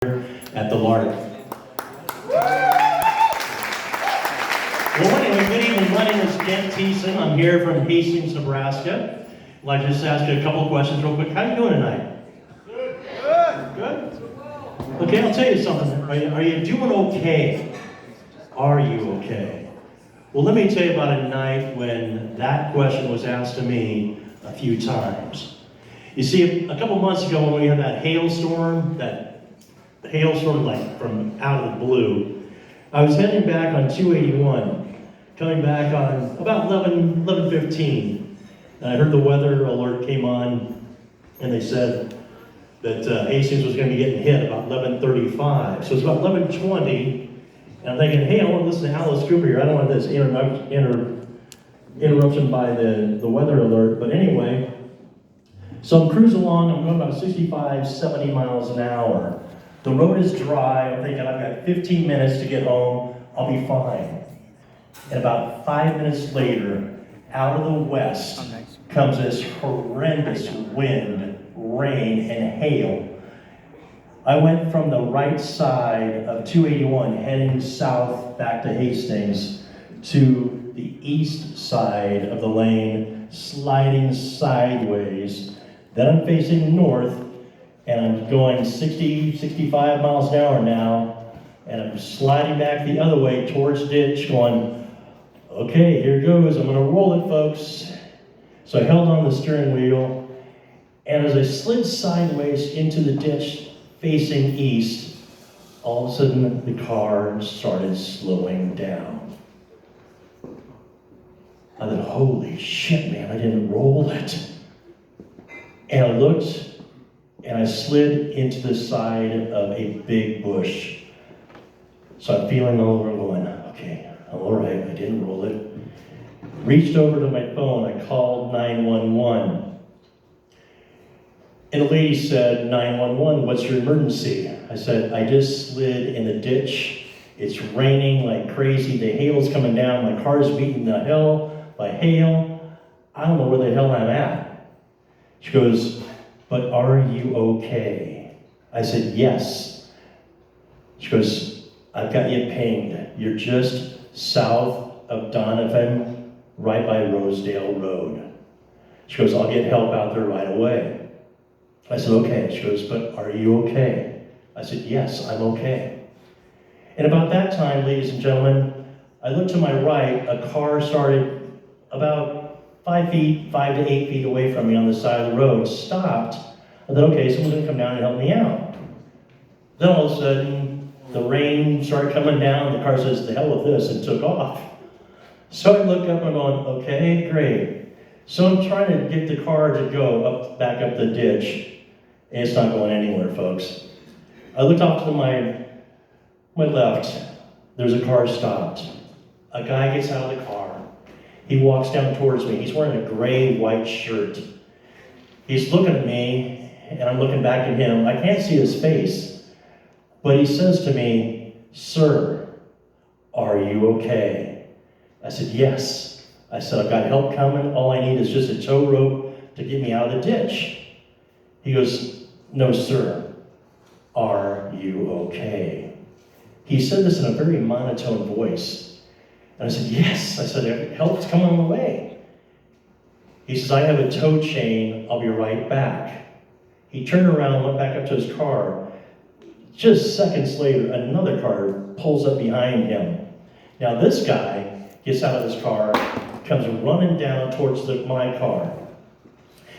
at the Lark. Well, anyway, good evening. My name is Theesen. I'm here from Hastings, Nebraska. I'd like to just ask you a couple of questions real quick. How are you doing tonight? Good. Good? Okay, I'll tell you something. Are you doing okay? Are you okay? Well, let me tell you about a night when that question was asked to me a few times. You see, a couple months ago when we had that hailstorm like from out of the blue, I was heading back on 281, coming back on about 11:15, and I heard the weather alert came on, and they said that Hastings was going to be getting hit about 11:35. So it's about 11:20, and I'm thinking, hey, I want to listen to Alice Cooper here. I don't want this interruption by the weather alert. But anyway, so I'm cruising along. I'm going about 65, 70 miles an hour. The road is dry. I'm thinking I've got 15 minutes to get home. I'll be fine. And about 5 minutes later, out of the west comes this horrendous wind, rain, and hail. I went from the right side of 281 heading south back to Hastings to the east side of the lane, sliding sideways. Then I'm facing north, and I'm going 60, 65 miles an hour now, and I'm sliding back the other way towards ditch, going, okay, here goes, I'm gonna roll it, folks. So I held on the steering wheel, and as I slid sideways into the ditch facing east, all of a sudden the car started slowing down. I thought, holy shit, man, I didn't roll it. And I looked, and I slid into the side of a big bush. So I'm feeling over, going, okay, I'm all right, I didn't roll it. Reached over to my phone, I called 911. And the lady said, 911, what's your emergency? I said, I just slid in the ditch. It's raining like crazy, the hail's coming down, my car's beating the hell by hail. I don't know where the hell I'm at. She goes, but are you okay? I said, yes. She goes, I've got you pinged. You're just south of Donovan, right by Rosedale Road. She goes, I'll get help out there right away. I said, okay. She goes, but are you okay? I said, yes, I'm okay. And about that time, ladies and gentlemen, I looked to my right, a car started about 5 to 8 feet away from me on the side of the road, stopped. I thought, okay, someone's gonna come down and help me out. Then all of a sudden, the rain started coming down, the car says, the hell with this, and took off. So I look up and I'm going, okay, great. So I'm trying to get the car to go back up the ditch, and it's not going anywhere, folks. I looked off to my left, there's a car stopped. A guy gets out of the car. He walks down towards me. He's wearing a gray-white shirt. He's looking at me, and I'm looking back at him. I can't see his face, but he says to me, sir, are you okay? I said, yes. I said, I've got help coming. All I need is just a tow rope to get me out of the ditch. He goes, no, sir. Are you okay? He said this in a very monotone voice. And I said, yes. I said, help's coming on the way. He says, I have a tow chain. I'll be right back. He turned around and went back up to his car. Just seconds later, another car pulls up behind him. Now this guy gets out of his car, comes running down towards my car.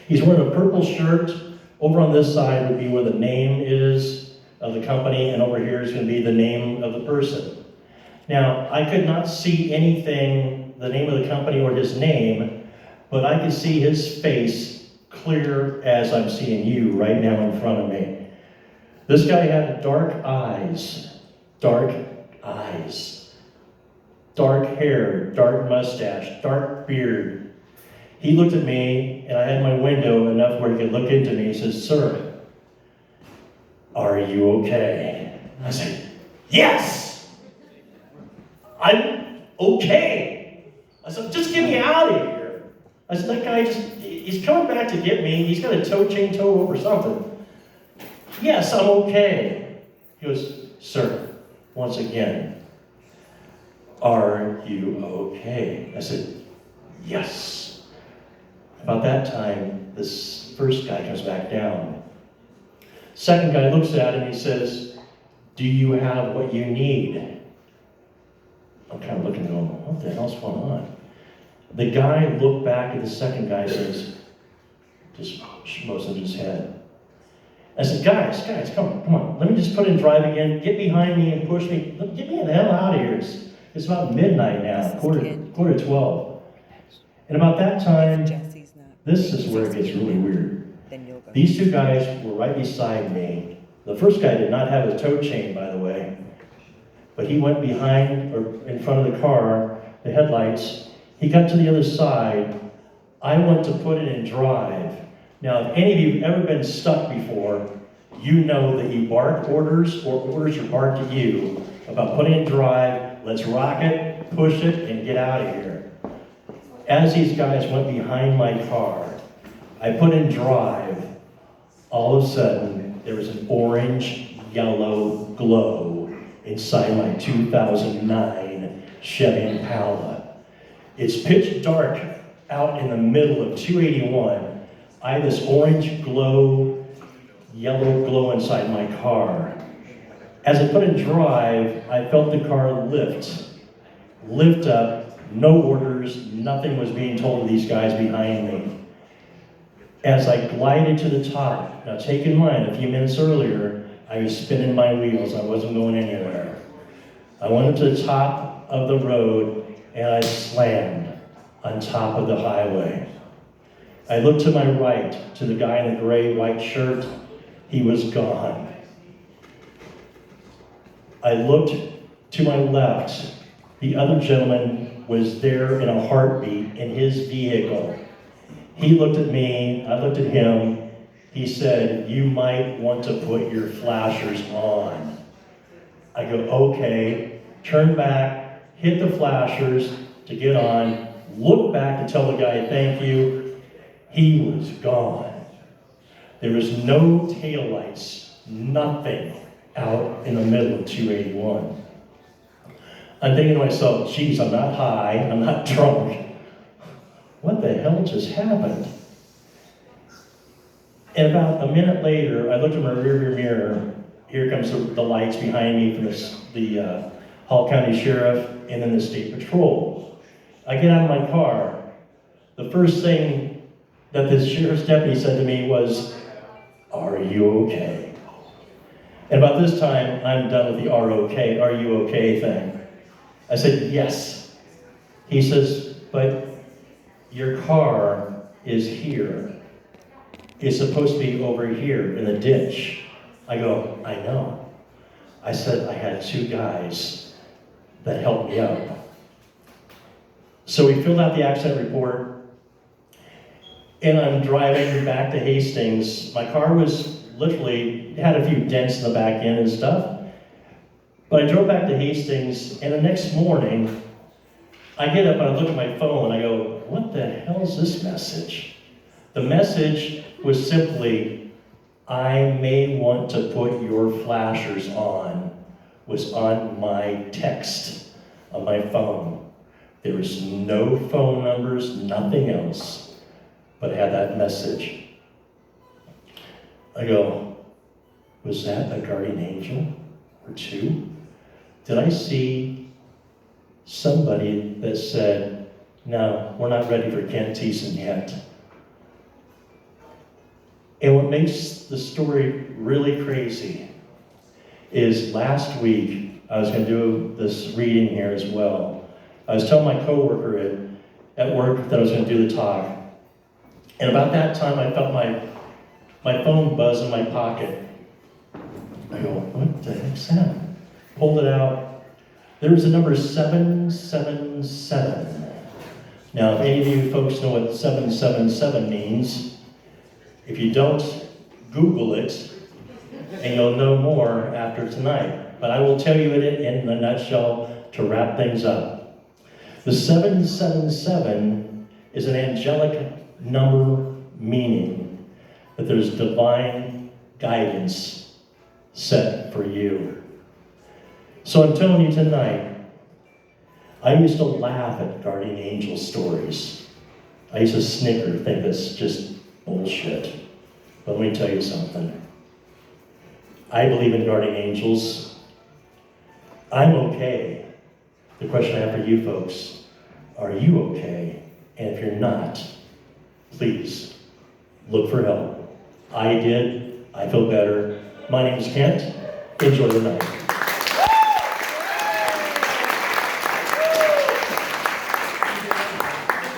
He's wearing a purple shirt. Over on this side would be where the name is of the company, and over here is going to be the name of the person. Now, I could not see anything, the name of the company or his name, but I could see his face clear as I'm seeing you right now in front of me. This guy had dark eyes, dark hair, dark mustache, dark beard. He looked at me, and I had my window enough where he could look into me. He says, sir, are you okay? I said, yes! I'm okay. I said, just get me out of here. I said, that guy he's coming back to get me. He's got a tow chain tow over something. Yes, I'm okay. He goes, sir, once again, are you okay? I said, yes. About that time, this first guy comes back down. Second guy looks at him, he says, do you have what you need? I'm kind of looking going, what the hell's going on? The guy looked back at the second guy and says, just motioned his head. I said, guys, come on. Let me just put in drive again. Get behind me and push me. Get me the hell out of here. It's about midnight now, quarter 12. And about that time, this is where it gets really weird. These two guys were right beside me. The first guy did not have his tow chain, by the way. But he went behind or in front of the car, the headlights. He got to the other side. I went to put it in drive. Now, if any of you have ever been stuck before, you know that you bark orders or orders are barked at you about putting in drive, let's rock it, push it, and get out of here. As these guys went behind my car, I put in drive. All of a sudden, there was an orange-yellow glow inside my 2009 Chevy Impala. It's pitch dark out in the middle of 281. I had this orange glow, yellow glow inside my car. As I put in drive, I felt the car lift up, no orders, nothing was being told to these guys behind me. As I glided to the top, now take in mind, a few minutes earlier, I was spinning my wheels, I wasn't going anywhere. I went up to the top of the road and I slammed on top of the highway. I looked to my right, to the guy in the gray white shirt. He was gone. I looked to my left. The other gentleman was there in a heartbeat in his vehicle. He looked at me, I looked at him. He said, you might want to put your flashers on. I go, okay. Turn back, hit the flashers to get on, look back to tell the guy thank you. He was gone. There was no taillights, nothing out in the middle of 281. I'm thinking to myself, geez, I'm not high, I'm not drunk. What the hell just happened? And about a minute later, I looked in my rearview mirror. Here comes the lights behind me from the Hall County Sheriff and then the State Patrol. I get out of my car. The first thing that the sheriff's deputy said to me was, are you okay? And about this time, I'm done with the are you okay thing. I said, yes. He says, but your car is here. It's supposed to be over here in the ditch. I go, I know. I said, I had two guys that helped me out. So we filled out the accident report, and I'm driving back to Hastings. My car was literally, had a few dents in the back end and stuff. But I drove back to Hastings, and the next morning, I get up and I look at my phone, and I go, what the hell is this message? The message was simply, I may want to put your flashers on, was on my text on my phone. There was no phone numbers, nothing else. But I had that message. I go, was that a guardian angel or two? Did I see somebody that said, no, we're not ready for Kent Theesen yet? And what makes the story really crazy is last week, I was going to do this reading here as well. I was telling my coworker at work that I was going to do the talk. And about that time, I felt my phone buzz in my pocket. I go, what the heck's that? Pulled it out. There was the number 777. Now, if any of you folks know what 777 means, if you don't, Google it, and you'll know more after tonight. But I will tell you it in a nutshell to wrap things up. The 777 is an angelic number, meaning that there's divine guidance set for you. So I'm telling you tonight, I used to laugh at guardian angel stories. I used to snicker, think that's just bullshit. But let me tell you something. I believe in guardian angels. I'm okay. The question I have for you folks, are you okay? And if you're not, please look for help. I did. I feel better. My name is Kent. Enjoy the night.